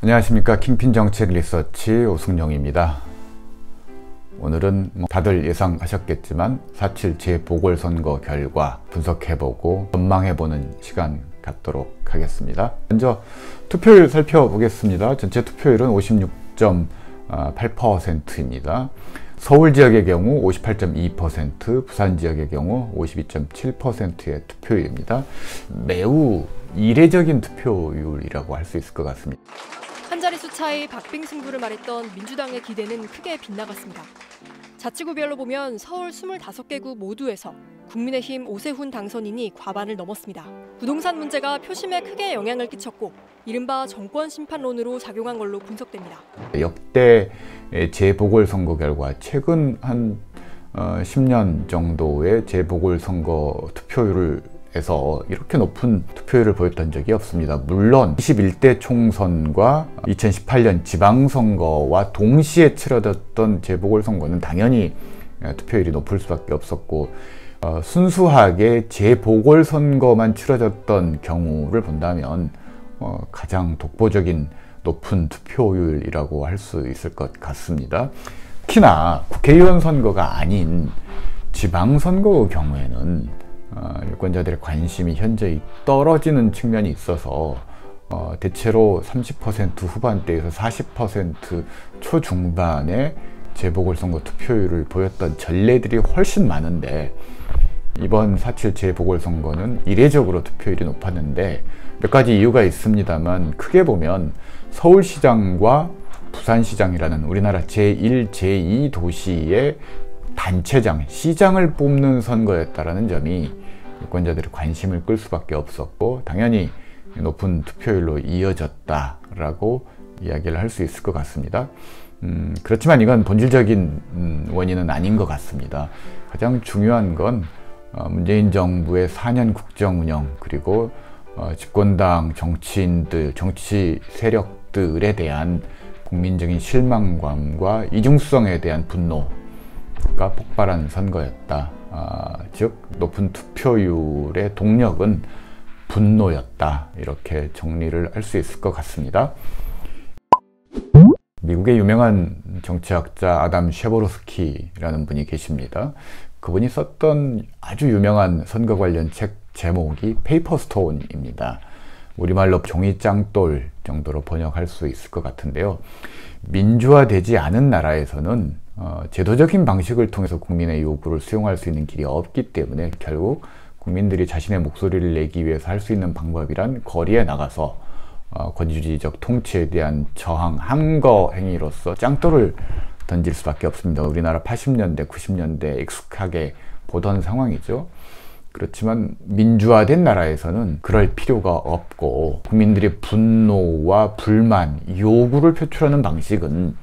안녕하십니까. 킹핀 정책 리서치 오승용입니다. 오늘은 다들 예상하셨겠지만 4.7 재보궐선거 결과 분석해보고 전망해보는 시간 갖도록 하겠습니다. 먼저 투표율 살펴보겠습니다. 전체 투표율은 56.8%입니다. 서울 지역의 경우 58.2%, 부산 지역의 경우 52.7%의 투표율입니다. 매우 이례적인 투표율이라고 할 수 있을 것 같습니다. 한 자릿수 차이 박빙 승부를 말했던 민주당의 기대는 크게 빗나갔습니다. 자치구별로 보면 서울 25개구 모두에서 국민의힘 오세훈 당선인이 과반을 넘었습니다. 부동산 문제가 표심에 크게 영향을 끼쳤고 이른바 정권 심판론으로 작용한 걸로 분석됩니다. 역대 재보궐선거 결과 최근 한 10년 정도의 재보궐선거 투표율을 에서 이렇게 높은 투표율을 보였던 적이 없습니다. 물론 21대 총선과 2018년 지방선거와 동시에 치러졌던 재보궐선거는 당연히 투표율이 높을 수밖에 없었고 순수하게 재보궐선거만 치러졌던 경우를 본다면 가장 독보적인 높은 투표율이라고 할 수 있을 것 같습니다. 특히나 국회의원 선거가 아닌 지방선거의 경우에는 유권자들의 관심이 현저히 떨어지는 측면이 있어서 대체로 30% 후반대에서 40% 초중반의 재보궐선거 투표율을 보였던 전례들이 훨씬 많은데 이번 4.7 재보궐선거는 이례적으로 투표율이 높았는데 몇 가지 이유가 있습니다만 크게 보면 서울시장과 부산시장이라는 우리나라 제1, 제2 도시의 단체장, 시장을 뽑는 선거였다라는 점이 유권자들의 관심을 끌 수밖에 없었고 당연히 높은 투표율로 이어졌다라고 이야기를 할 수 있을 것 같습니다. 그렇지만 이건 본질적인 원인은 아닌 것 같습니다. 가장 중요한 건 문재인 정부의 4년 국정운영 그리고 집권당 정치인들, 정치 세력들에 대한 국민적인 실망감과 이중수성에 대한 분노가 폭발한 선거였다. 즉 높은 투표율의 동력은 분노였다. 이렇게 정리를 할 수 있을 것 같습니다. 미국의 유명한 정치학자 아담 쉐보르스키라는 분이 계십니다. 그분이 썼던 아주 유명한 선거 관련 책 제목이 페이퍼 스톤입니다. 우리말로 종이 짱돌 정도로 번역할 수 있을 것 같은데요. 민주화되지 않은 나라에서는 제도적인 방식을 통해서 국민의 요구를 수용할 수 있는 길이 없기 때문에 결국 국민들이 자신의 목소리를 내기 위해서 할 수 있는 방법이란 거리에 나가서 권위주의적 통치에 대한 저항, 항거 행위로서 짱돌을 던질 수밖에 없습니다. 우리나라 80년대, 90년대 익숙하게 보던 상황이죠. 그렇지만 민주화된 나라에서는 그럴 필요가 없고 국민들의 분노와 불만, 요구를 표출하는 방식은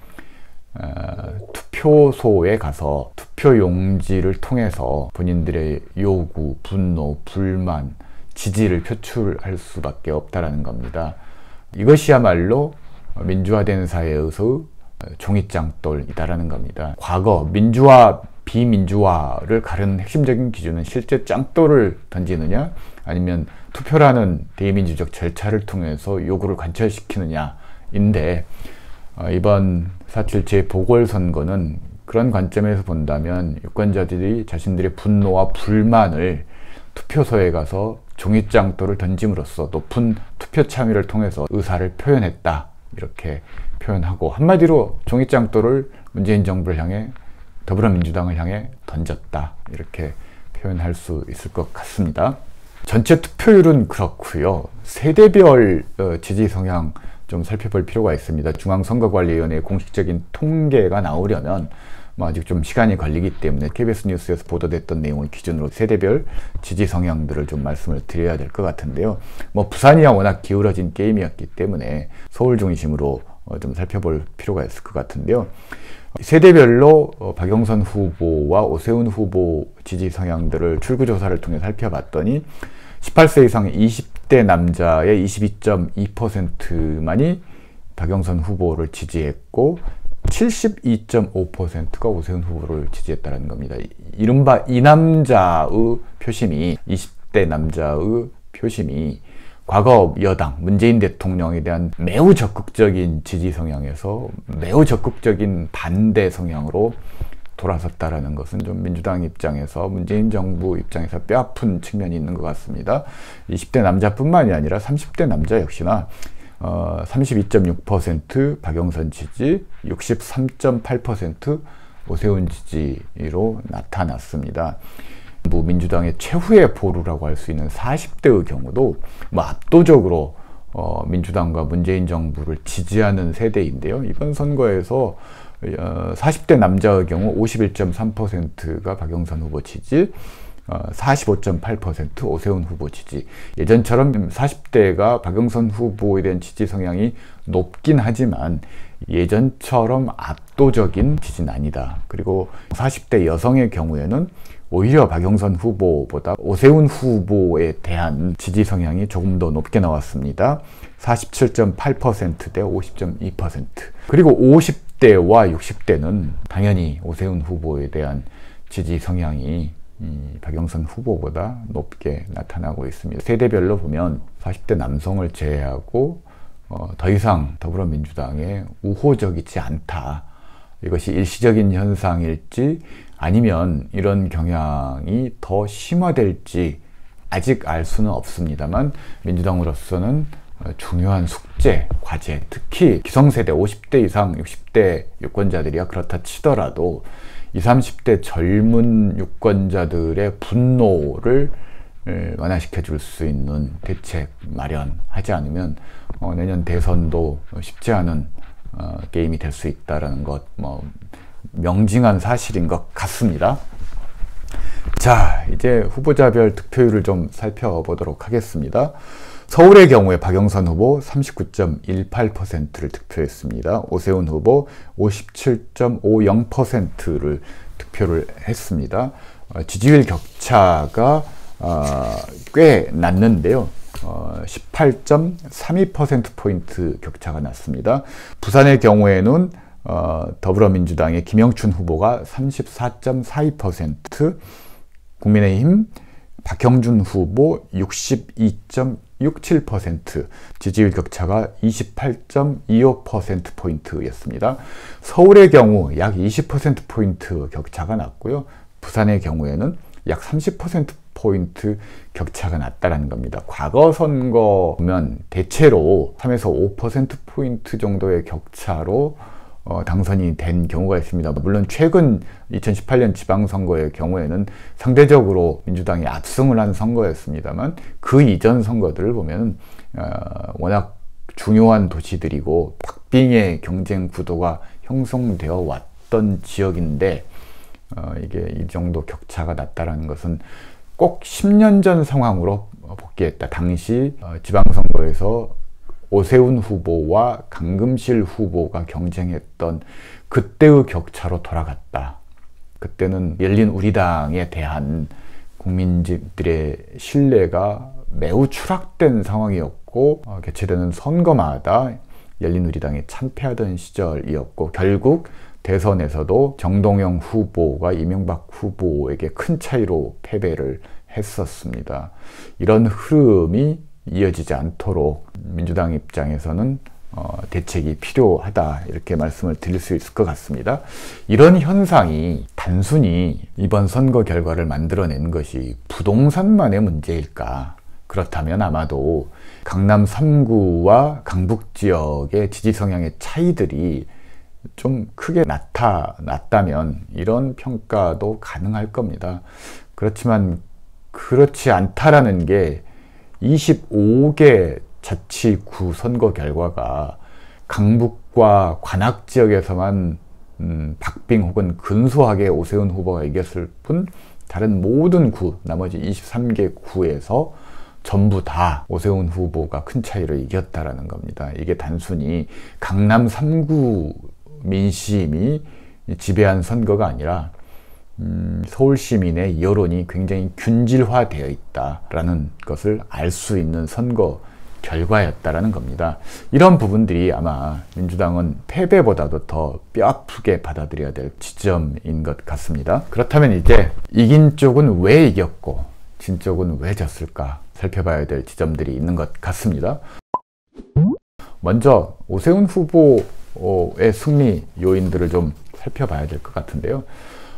투표소에 가서 투표용지를 통해서 본인들의 요구, 분노, 불만, 지지를 표출할 수밖에 없다는 겁니다. 이것이야말로 민주화된 사회에서 종이짱돌이다라는 겁니다. 과거 민주화, 비민주화를 가르는 핵심적인 기준은 실제 짱돌을 던지느냐 아니면 투표라는 대민주적 절차를 통해서 요구를 관철시키느냐인데 이번 4.7 재보궐선거는 그런 관점에서 본다면 유권자들이 자신들의 분노와 불만을 투표소에 가서 종이짱돌을 던짐으로써 높은 투표 참여를 통해서 의사를 표현했다. 이렇게 표현하고 한마디로 종이짱돌을 문재인 정부를 향해 더불어민주당을 향해 던졌다. 이렇게 표현할 수 있을 것 같습니다. 전체 투표율은 그렇고요. 세대별 지지 성향 좀 살펴볼 필요가 있습니다. 중앙선거관리위원회의 공식적인 통계가 나오려면 아직 좀 시간이 걸리기 때문에 KBS 뉴스에서 보도됐던 내용을 기준으로 세대별 지지 성향들을 좀 말씀을 드려야 될 것 같은데요. 부산이야 워낙 기울어진 게임이었기 때문에 서울 중심으로 좀 살펴볼 필요가 있을 것 같은데요. 세대별로 박영선 후보와 오세훈 후보 지지 성향들을 출구조사를 통해 살펴봤더니 18세 이상 20대 남자의 22.2%만이 박영선 후보를 지지했고 72.5%가 오세훈 후보를 지지했다는 겁니다. 이른바 이 남자의 표심이 20대 남자의 표심이 과거 여당 문재인 대통령에 대한 매우 적극적인 지지 성향에서 매우 적극적인 반대 성향으로 돌아섰다라는 것은 좀 민주당 입장에서, 문재인 정부 입장에서 뼈아픈 측면이 있는 것 같습니다. 20대 남자뿐만이 아니라 30대 남자 역시나 32.6% 박영선 지지, 63.8% 오세훈 지지로 나타났습니다. 민주당의 최후의 보루라고 할 수 있는 40대의 경우도 압도적으로 민주당과 문재인 정부를 지지하는 세대인데요. 이번 선거에서 40대 남자의 경우 51.3%가 박영선 후보 지지, 45.8% 오세훈 후보 지지. 예전처럼 40대가 박영선 후보에 대한 지지 성향이 높긴 하지만 예전처럼 압도적인 지지는 아니다. 그리고 40대 여성의 경우에는 오히려 박영선 후보보다 오세훈 후보에 대한 지지 성향이 조금 더 높게 나왔습니다. 47.8% 대 50.2%. 그리고 50대와 60대는 당연히 오세훈 후보에 대한 지지 성향이 박영선 후보보다 높게 나타나고 있습니다. 세대별로 보면 40대 남성을 제외하고 더 이상 더불어민주당에 우호적이지 않다. 이것이 일시적인 현상일지 아니면 이런 경향이 더 심화될지 아직 알 수는 없습니다만, 민주당으로서는 중요한 숙제, 과제, 특히 기성세대 50대 이상 60대 유권자들이야 그렇다 치더라도 20, 30대 젊은 유권자들의 분노를 완화시켜 줄 수 있는 대책 마련하지 않으면 내년 대선도 쉽지 않은 게임이 될 수 있다는 것, 명징한 사실인 것 같습니다. 자, 이제 후보자별 득표율을 좀 살펴보도록 하겠습니다. 서울의 경우에 박영선 후보 39.18%를 득표했습니다. 오세훈 후보 57.50%를 득표를 했습니다. 지지율 격차가 꽤 났는데요. 18.32%포인트 격차가 났습니다. 부산의 경우에는 더불어민주당의 김영춘 후보가 34.42%, 국민의힘 박형준 후보 62.67%, 지지율 격차가 28.25%포인트였습니다. 서울의 경우 약 20%포인트 격차가 났고요. 부산의 경우에는 약 30%포인트 격차가 났다는 겁니다. 과거 선거 보면 대체로 3에서 5%포인트 정도의 격차로 당선이 된 경우가 있습니다. 물론 최근 2018년 지방선거의 경우에는 상대적으로 민주당이 압승을 한 선거였습니다만, 그 이전 선거들을 보면 워낙 중요한 도시들이고 박빙의 경쟁 구도가 형성되어 왔던 지역인데 이게 이 정도 격차가 났다는 것은 꼭 10년 전 상황으로 복귀했다. 당시 지방선거에서 오세훈 후보와 강금실 후보가 경쟁했던 그때의 격차로 돌아갔다. 그때는 열린 우리당에 대한 국민들의 신뢰가 매우 추락된 상황이었고, 개최되는 선거마다 열린 우리당이 참패하던 시절이었고, 결국 대선에서도 정동영 후보가 이명박 후보에게 큰 차이로 패배를 했었습니다. 이런 흐름이 이어지지 않도록 민주당 입장에서는 대책이 필요하다, 이렇게 말씀을 드릴 수 있을 것 같습니다. 이런 현상이 단순히 이번 선거 결과를 만들어낸 것이 부동산만의 문제일까? 그렇다면 아마도 강남 3구와 강북 지역의 지지 성향의 차이들이 좀 크게 나타났다면 이런 평가도 가능할 겁니다. 그렇지만 그렇지 않다라는 게 25개 자치구 선거 결과가 강북과 관악 지역에서만 박빙 혹은 근소하게 오세훈 후보가 이겼을 뿐, 다른 모든 구, 나머지 23개 구에서 전부 다 오세훈 후보가 큰 차이로 이겼다라는 겁니다. 이게 단순히 강남 3구 민심이 지배한 선거가 아니라 서울 시민의 여론이 굉장히 균질화되어 있다라는 것을 알 수 있는 선거 결과였다라는 겁니다. 이런 부분들이 아마 민주당은 패배보다도 더 뼈아프게 받아들여야 될 지점인 것 같습니다. 그렇다면 이제 이긴 쪽은 왜 이겼고 진 쪽은 왜 졌을까? 살펴봐야 될 지점들이 있는 것 같습니다. 먼저 오세훈 후보의 승리 요인들을 좀 살펴봐야 될 것 같은데요.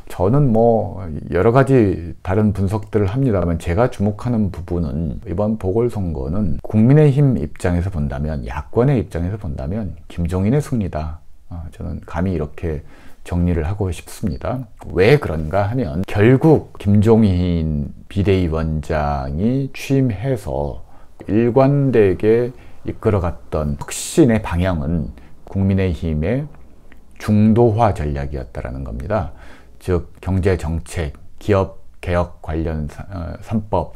저는 뭐 여러 가지 다른 분석들을 합니다만 제가 주목하는 부분은 이번 보궐선거는 국민의힘 입장에서 본다면, 야권의 입장에서 본다면 김종인의 승리다. 저는 감히 이렇게 정리를 하고 싶습니다. 왜 그런가 하면 결국 김종인 비대위원장이 취임해서 일관되게 이끌어갔던 혁신의 방향은 국민의힘의 중도화 전략이었다라는 겁니다. 즉 경제정책, 기업개혁 관련 3법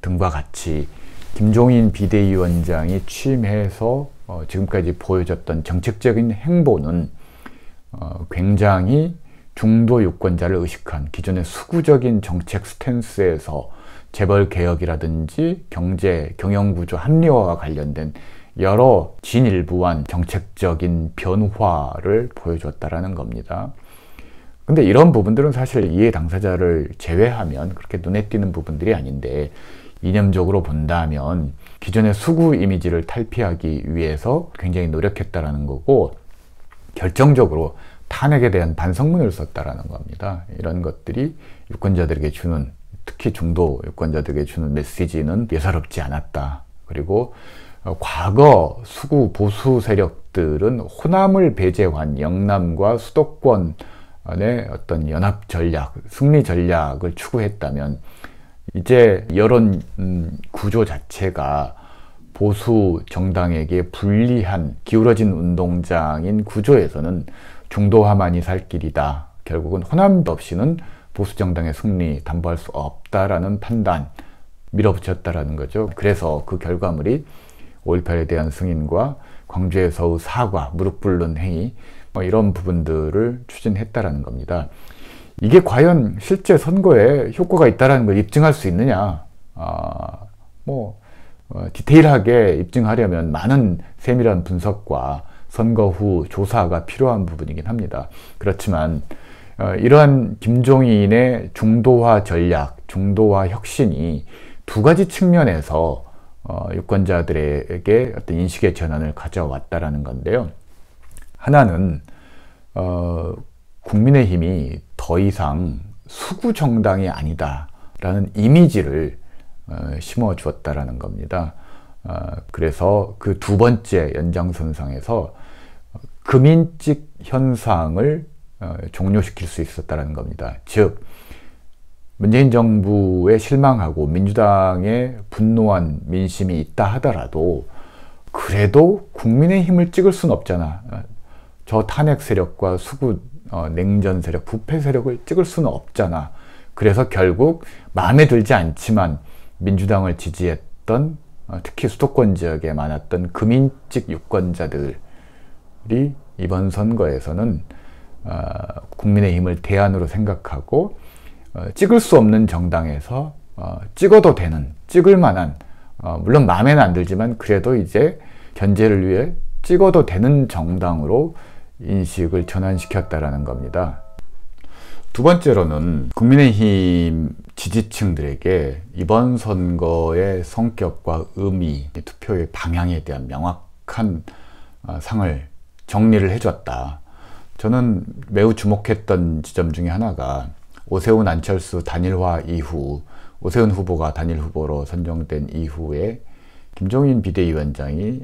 등과 같이 김종인 비대위원장이 취임해서 지금까지 보여줬던 정책적인 행보는 굉장히 중도 유권자를 의식한 기존의 수구적인 정책 스탠스에서 재벌개혁이라든지 경제, 경영구조 합리화와 관련된 여러 진일보한 정책적인 변화를 보여줬다라는 겁니다. 근데 이런 부분들은 사실 이해 당사자를 제외하면 그렇게 눈에 띄는 부분들이 아닌데, 이념적으로 본다면 기존의 수구 이미지를 탈피하기 위해서 굉장히 노력했다라는 거고, 결정적으로 탄핵에 대한 반성문을 썼다라는 겁니다. 이런 것들이 유권자들에게 주는, 특히 중도 유권자들에게 주는 메시지는 예사롭지 않았다. 그리고 과거 수구 보수 세력들은 호남을 배제한 영남과 수도권의 어떤 연합 전략, 승리 전략을 추구했다면, 이제 여론 구조 자체가 보수 정당에게 불리한 기울어진 운동장인 구조에서는 중도화만이 살 길이다. 결국은 호남 없이는 보수 정당의 승리 담보할 수 없다라는 판단 밀어붙였다라는 거죠. 그래서 그 결과물이 5.18에 대한 승인과 광주에서의 사과, 무릎 꿇는 행위, 이런 부분들을 추진했다라는 겁니다. 이게 과연 실제 선거에 효과가 있다는 걸 입증할 수 있느냐? 디테일하게 입증하려면 많은 세밀한 분석과 선거 후 조사가 필요한 부분이긴 합니다. 그렇지만 이러한 김종인의 중도화 전략, 중도화 혁신이 두 가지 측면에서 유권자들에게 어떤 인식의 전환을 가져왔다라는 건데요. 하나는 국민의힘이 더 이상 수구 정당이 아니다라는 이미지를 심어주었다라는 겁니다. 그래서 그 두 번째 연장선상에서 금인찍 현상을 종료시킬 수 있었다는 겁니다. 즉 문재인 정부에 실망하고 민주당에 분노한 민심이 있다 하더라도 그래도 국민의힘을 찍을 수는 없잖아. 저 탄핵 세력과 수구 냉전 세력, 부패 세력을 찍을 수는 없잖아. 그래서 결국 마음에 들지 않지만 민주당을 지지했던 특히 수도권 지역에 많았던 금인찍 유권자들이 이번 선거에서는 국민의힘을 대안으로 생각하고 찍을 수 없는 정당에서 찍어도 되는, 찍을 만한, 물론 마음에는 안 들지만 그래도 이제 견제를 위해 찍어도 되는 정당으로 인식을 전환시켰다라는 겁니다. 두 번째로는 국민의힘 지지층들에게 이번 선거의 성격과 의미, 투표의 방향에 대한 명확한 상을 정리를 해줬다. 저는 매우 주목했던 지점 중에 하나가 오세훈, 안철수 단일화 이후, 오세훈 후보가 단일 후보로 선정된 이후에 김종인 비대위원장이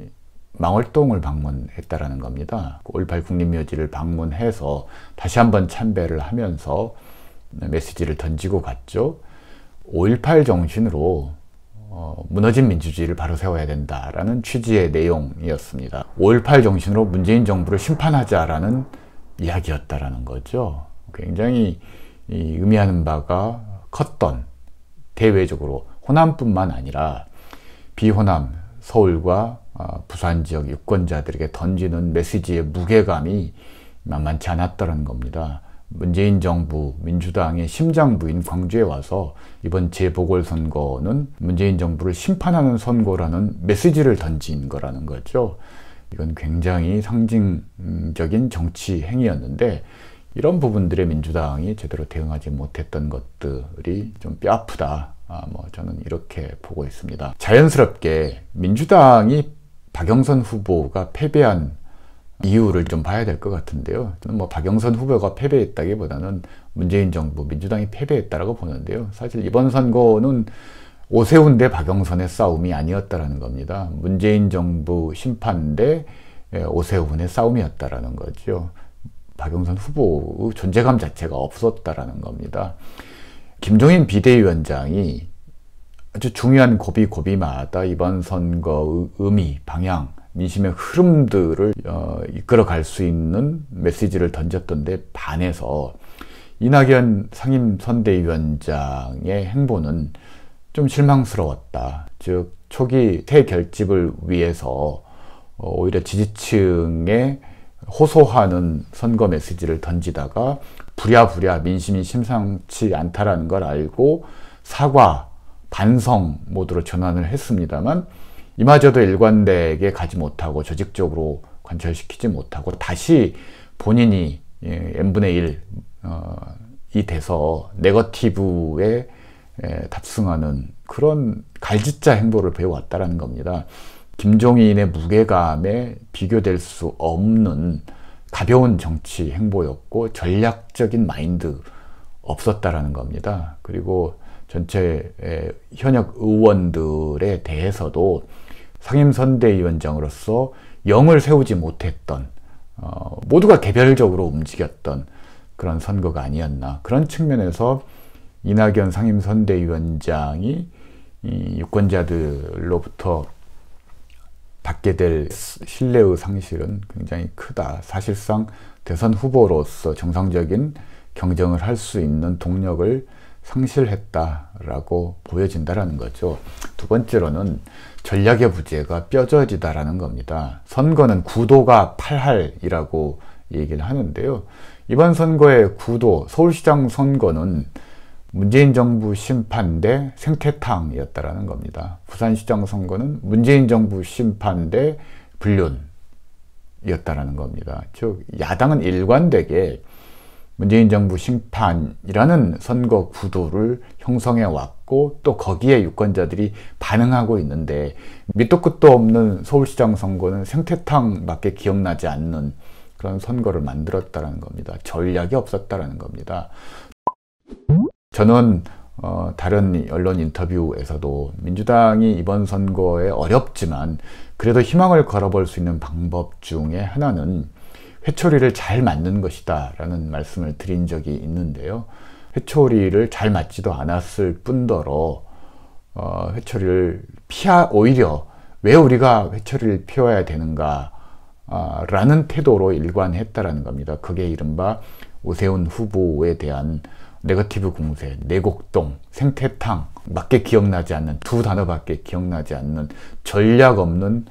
망월동을 방문했다라는 겁니다. 5.18 국립묘지를 방문해서 다시 한번 참배를 하면서 메시지를 던지고 갔죠. 5.18 정신으로 무너진 민주주의를 바로 세워야 된다라는 취지의 내용이었습니다. 5.18 정신으로 문재인 정부를 심판하자라는 이야기였다라는 거죠. 굉장히 의미하는 바가 컸던, 대외적으로 호남뿐만 아니라 비호남, 서울과 부산 지역 유권자들에게 던지는 메시지의 무게감이 만만치 않았다는 겁니다. 문재인 정부, 민주당의 심장부인 광주에 와서 이번 재보궐선거는 문재인 정부를 심판하는 선거라는 메시지를 던진 거라는 거죠. 이건 굉장히 상징적인 정치 행위였는데 이런 부분들에 민주당이 제대로 대응하지 못했던 것들이 좀 뼈아프다. 저는 이렇게 보고 있습니다. 자연스럽게 민주당이 박영선 후보가 패배한 이유를 좀 봐야 될 것 같은데요. 저는 박영선 후보가 패배했다기보다는 문재인 정부, 민주당이 패배했다라고 보는데요. 사실 이번 선거는 오세훈 대 박영선의 싸움이 아니었다라는 겁니다. 문재인 정부 심판 대 오세훈의 싸움이었다라는 거죠. 박영선 후보의 존재감 자체가 없었다라는 겁니다. 김종인 비대위원장이 아주 중요한 고비고비마다 이번 선거의 의미, 방향, 민심의 흐름들을 이끌어갈 수 있는 메시지를 던졌던데 반해서 이낙연 상임선대위원장의 행보는 좀 실망스러웠다. 즉 초기 새 결집을 위해서 오히려 지지층에 호소하는 선거 메시지를 던지다가 부랴부랴 민심이 심상치 않다라는 걸 알고 사과, 반성 모드로 전환을 했습니다만 이마저도 일관되게 가지 못하고 조직적으로 관철시키지 못하고 다시 본인이 n분의 1이 돼서 네거티브에 탑승하는 그런 갈짓자 행보를 배워왔다는 겁니다. 김종인의 무게감에 비교될 수 없는 가벼운 정치 행보였고 전략적인 마인드 없었다라는 겁니다. 그리고 전체 현역 의원들에 대해서도 상임선대위원장으로서 영을 세우지 못했던 모두가 개별적으로 움직였던 그런 선거가 아니었나. 그런 측면에서 이낙연 상임선대위원장이 이 유권자들로부터 받게 될 신뢰의 상실은 굉장히 크다. 사실상 대선 후보로서 정상적인 경쟁을 할 수 있는 동력을 상실했다라고 보여진다라는 거죠. 두 번째로는 전략의 부재가 뼈저리다라는 겁니다. 선거는 구도가 팔할이라고 얘기를 하는데요. 이번 선거의 구도, 서울시장 선거는 문재인 정부 심판 대 생태탕이었다라는 겁니다. 부산시장 선거는 문재인 정부 심판 대 불륜이었다라는 겁니다. 즉 야당은 일관되게 문재인 정부 심판이라는 선거 구도를 형성해 왔고 또 거기에 유권자들이 반응하고 있는데 밑도 끝도 없는 서울시장 선거는 생태탕밖에 기억나지 않는 그런 선거를 만들었다는 겁니다. 전략이 없었다는 겁니다. 저는 다른 언론 인터뷰에서도 민주당이 이번 선거에 어렵지만 그래도 희망을 걸어볼 수 있는 방법 중에 하나는 회초리를 잘 맞는 것이다 라는 말씀을 드린 적이 있는데요. 회초리를 잘 맞지도 않았을 뿐더러 회초리를 오히려 왜 우리가 회초리를 피워야 되는가 라는 태도로 일관했다라는 겁니다. 그게 이른바 오세훈 후보에 대한 네거티브 공세, 내곡동, 생태탕 밖에 기억나지 않는 두 단어밖에 기억나지 않는 전략 없는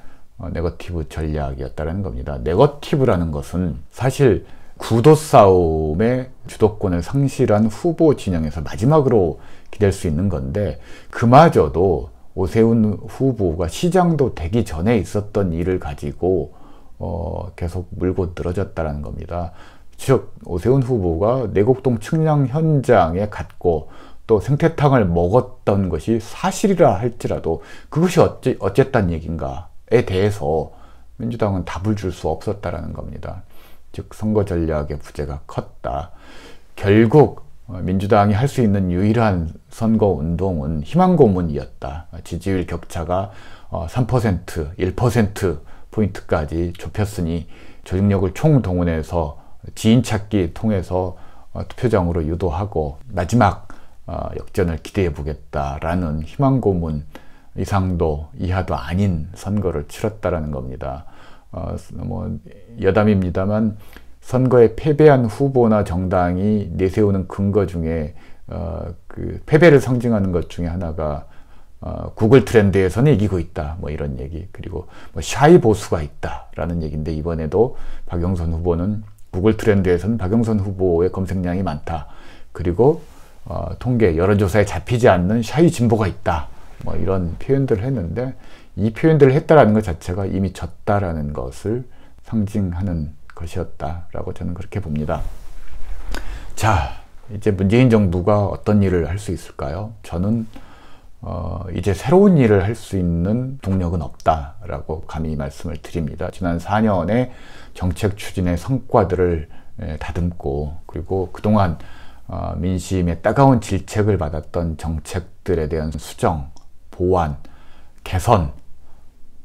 네거티브 전략이었다는 겁니다. 네거티브라는 것은 사실 구도 싸움의 주도권을 상실한 후보 진영에서 마지막으로 기댈 수 있는 건데 그마저도 오세훈 후보가 시장도 되기 전에 있었던 일을 가지고 계속 물고 늘어졌다는 겁니다. 즉 오세훈 후보가 내곡동 측량 현장에 갔고 또 생태탕을 먹었던 것이 사실이라 할지라도 그것이 어쨌단 얘기인가에 대해서 민주당은 답을 줄 수 없었다라는 겁니다. 즉 선거 전략의 부재가 컸다. 결국 민주당이 할 수 있는 유일한 선거 운동은 희망 고문이었다. 지지율 격차가 3%, 1% 포인트까지 좁혔으니 조직력을 총동원해서 지인 찾기 통해서 투표장으로 유도하고 마지막 역전을 기대해 보겠다라는 희망 고문 이상도 이하도 아닌 선거를 치렀다라는 겁니다. 여담입니다만 선거에 패배한 후보나 정당이 내세우는 근거 중에 그 패배를 상징하는 것 중에 하나가 구글 트렌드에서는 이기고 있다 이런 얘기, 그리고 샤이 보수가 있다라는 얘기인데 이번에도 박영선 후보는 구글 트렌드에서는 박영선 후보의 검색량이 많다, 그리고 통계 여론조사에 잡히지 않는 샤이 진보가 있다 이런 표현들을 했는데 이 표현들을 했다라는 것 자체가 이미 졌다라는 것을 상징하는 것이었다라고 저는 그렇게 봅니다. 자, 이제 문재인 정부가 어떤 일을 할 수 있을까요? 저는 이제 새로운 일을 할 수 있는 동력은 없다라고 감히 말씀을 드립니다. 지난 4년의 정책 추진의 성과들을 다듬고, 그리고 그동안 민심의 따가운 질책을 받았던 정책들에 대한 수정, 보완, 개선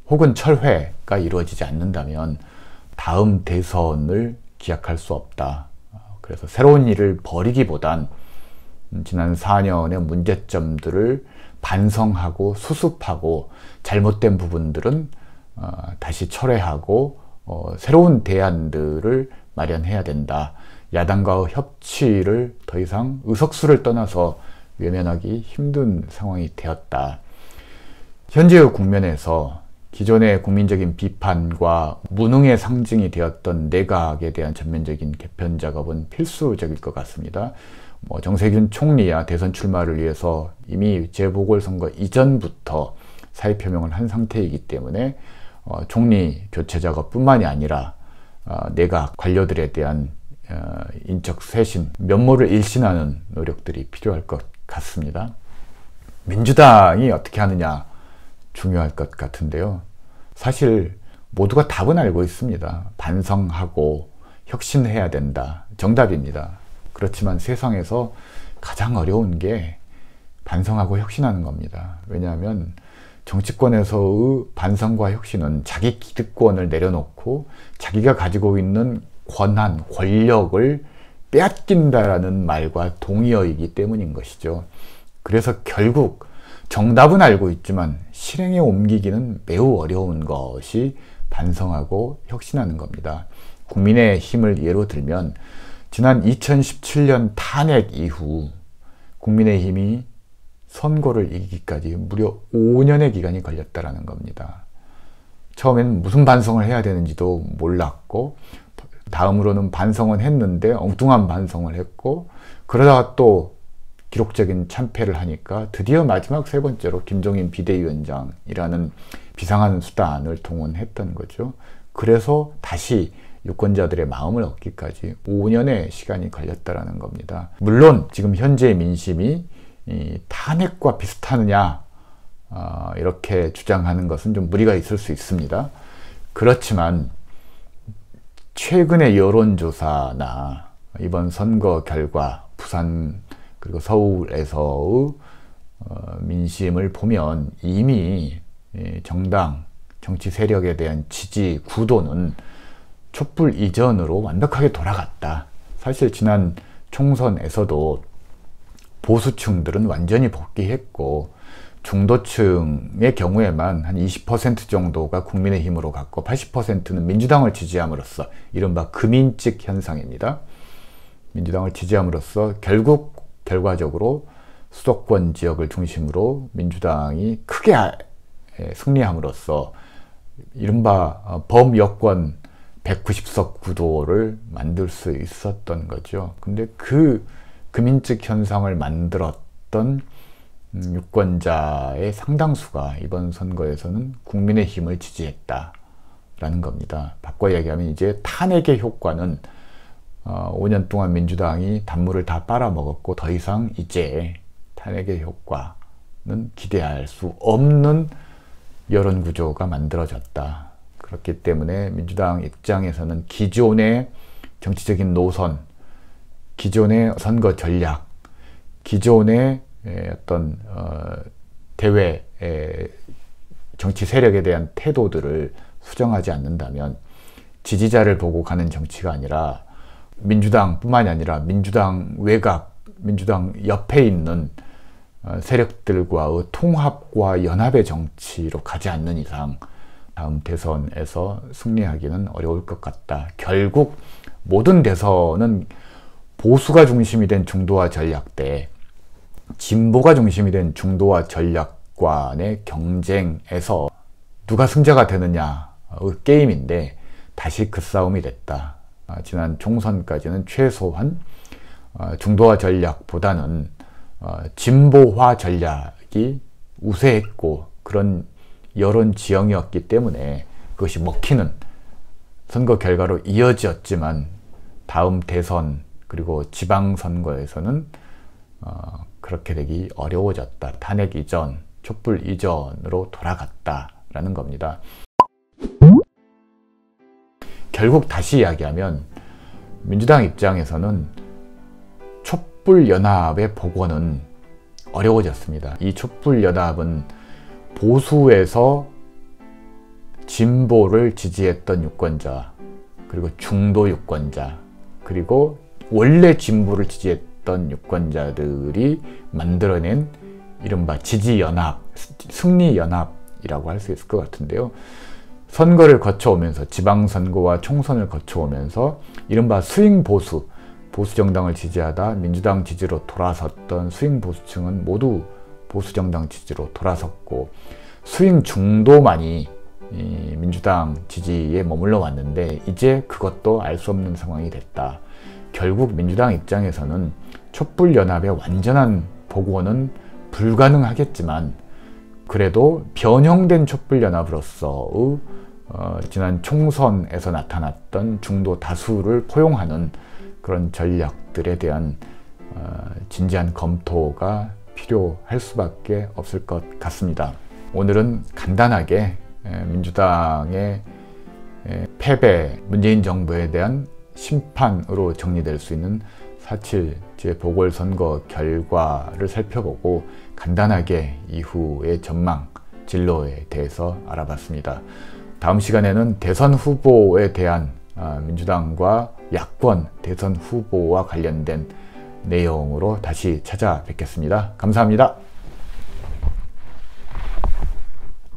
혹은 철회가 이루어지지 않는다면 다음 대선을 기약할 수 없다. 그래서 새로운 일을 벌이기보단 지난 4년의 문제점들을 반성하고 수습하고, 잘못된 부분들은 다시 철회하고 새로운 대안들을 마련해야 된다. 야당과의 협치를 더 이상 의석수를 떠나서 외면하기 힘든 상황이 되었다. 현재의 국면에서 기존의 국민적인 비판과 무능의 상징이 되었던 내각에 대한 전면적인 개편 작업은 필수적일 것 같습니다. 정세균 총리야 대선 출마를 위해서 이미 재보궐선거 이전부터 사의 표명을 한 상태이기 때문에 총리 교체 작업뿐만이 아니라 내각 관료들에 대한 인적 쇄신, 면모를 일신하는 노력들이 필요할 것 같습니다. 민주당이 어떻게 하느냐 중요할 것 같은데요. 사실 모두가 답은 알고 있습니다. 반성하고 혁신해야 된다. 정답입니다. 그렇지만 세상에서 가장 어려운 게 반성하고 혁신하는 겁니다. 왜냐하면 정치권에서의 반성과 혁신은 자기 기득권을 내려놓고 자기가 가지고 있는 권한, 권력을 빼앗긴다라는 말과 동의어이기 때문인 것이죠. 그래서 결국 정답은 알고 있지만 실행에 옮기기는 매우 어려운 것이 반성하고 혁신하는 겁니다. 국민의힘을 예로 들면 지난 2017년 탄핵 이후 국민의힘이 선거를 이기기까지 무려 5년의 기간이 걸렸다는 겁니다. 처음에는 무슨 반성을 해야 되는지도 몰랐고, 다음으로는 반성은 했는데 엉뚱한 반성을 했고, 그러다가 또 기록적인 참패를 하니까 드디어 마지막 세 번째로 김종인 비대위원장이라는 비상한 수단을 동원했던 거죠. 그래서 다시 유권자들의 마음을 얻기까지 5년의 시간이 걸렸다는 겁니다. 물론 지금 현재 민심이 탄핵과 비슷하느냐 이렇게 주장하는 것은 좀 무리가 있을 수 있습니다. 그렇지만 최근의 여론조사나 이번 선거 결과, 부산 그리고 서울에서의 민심을 보면 이미 정당, 정치 세력에 대한 지지 구도는 촛불 이전으로 완벽하게 돌아갔다. 사실 지난 총선에서도 보수층들은 완전히 복귀했고, 중도층의 경우에만 한 20% 정도가 국민의힘으로 갔고 80%는 민주당을 지지함으로써, 이른바 금인찍 현상입니다. 민주당을 지지함으로써 결국 결과적으로 수도권 지역을 중심으로 민주당이 크게 승리함으로써 이른바 범여권 190석 구도를 만들 수 있었던 거죠. 근데 그 금인찍 현상을 만들었던 유권자의 상당수가 이번 선거에서는 국민의힘을 지지했다라는 겁니다. 바꿔 얘기하면 이제 탄핵의 효과는 5년 동안 민주당이 단물을 다 빨아먹었고 더 이상 이제 탄핵의 효과는 기대할 수 없는 여론 구조가 만들어졌다. 그렇기 때문에 민주당 입장에서는 기존의 정치적인 노선, 기존의 선거 전략, 기존의 어떤 대외 정치 세력에 대한 태도들을 수정하지 않는다면 지지자를 보고 가는 정치가 아니라 민주당뿐만이 아니라 민주당 외곽, 민주당 옆에 있는 세력들과의 통합과 연합의 정치로 가지 않는 이상 다음 대선에서 승리하기는 어려울 것 같다. 결국 모든 대선은 보수가 중심이 된 중도화 전략 대 진보가 중심이 된 중도화 전략 간의 경쟁에서 누가 승자가 되느냐의 게임인데 다시 그 싸움이 됐다. 지난 총선까지는 최소한 중도화 전략보다는 진보화 전략이 우세했고 그런 여론 지형이었기 때문에 그것이 먹히는 선거 결과로 이어졌지만 다음 대선 그리고 지방선거에서는 그렇게 되기 어려워졌다. 탄핵 이전 촛불 이전으로 돌아갔다라는 겁니다. 결국 다시 이야기하면 민주당 입장에서는 촛불연합의 복원은 어려워졌습니다. 이 촛불연합은 보수에서 진보를 지지했던 유권자, 그리고 중도 유권자, 그리고 원래 진보를 지지했던 유권자들이 만들어낸 이른바 지지연합, 승리연합이라고 할 수 있을 것 같은데요. 선거를 거쳐오면서, 지방선거와 총선을 거쳐오면서 이른바 스윙 보수, 보수정당을 지지하다 민주당 지지로 돌아섰던 스윙 보수층은 모두 보수정당 지지로 돌아섰고, 스윙 중도만이 민주당 지지에 머물러 왔는데 이제 그것도 알 수 없는 상황이 됐다. 결국 민주당 입장에서는 촛불연합의 완전한 복원은 불가능하겠지만 그래도 변형된 촛불연합으로서의 지난 총선에서 나타났던 중도 다수를 포용하는 그런 전략들에 대한 진지한 검토가 필요할 수밖에 없을 것 같습니다. 오늘은 간단하게 민주당의 패배, 문재인 정부에 대한 심판으로 정리될 수 있는 4.7 재보궐선거 결과를 살펴보고 간단하게 이후의 전망, 진로에 대해서 알아봤습니다. 다음 시간에는 대선 후보에 대한 민주당과 야권 대선 후보와 관련된 내용으로 다시 찾아뵙겠습니다. 감사합니다.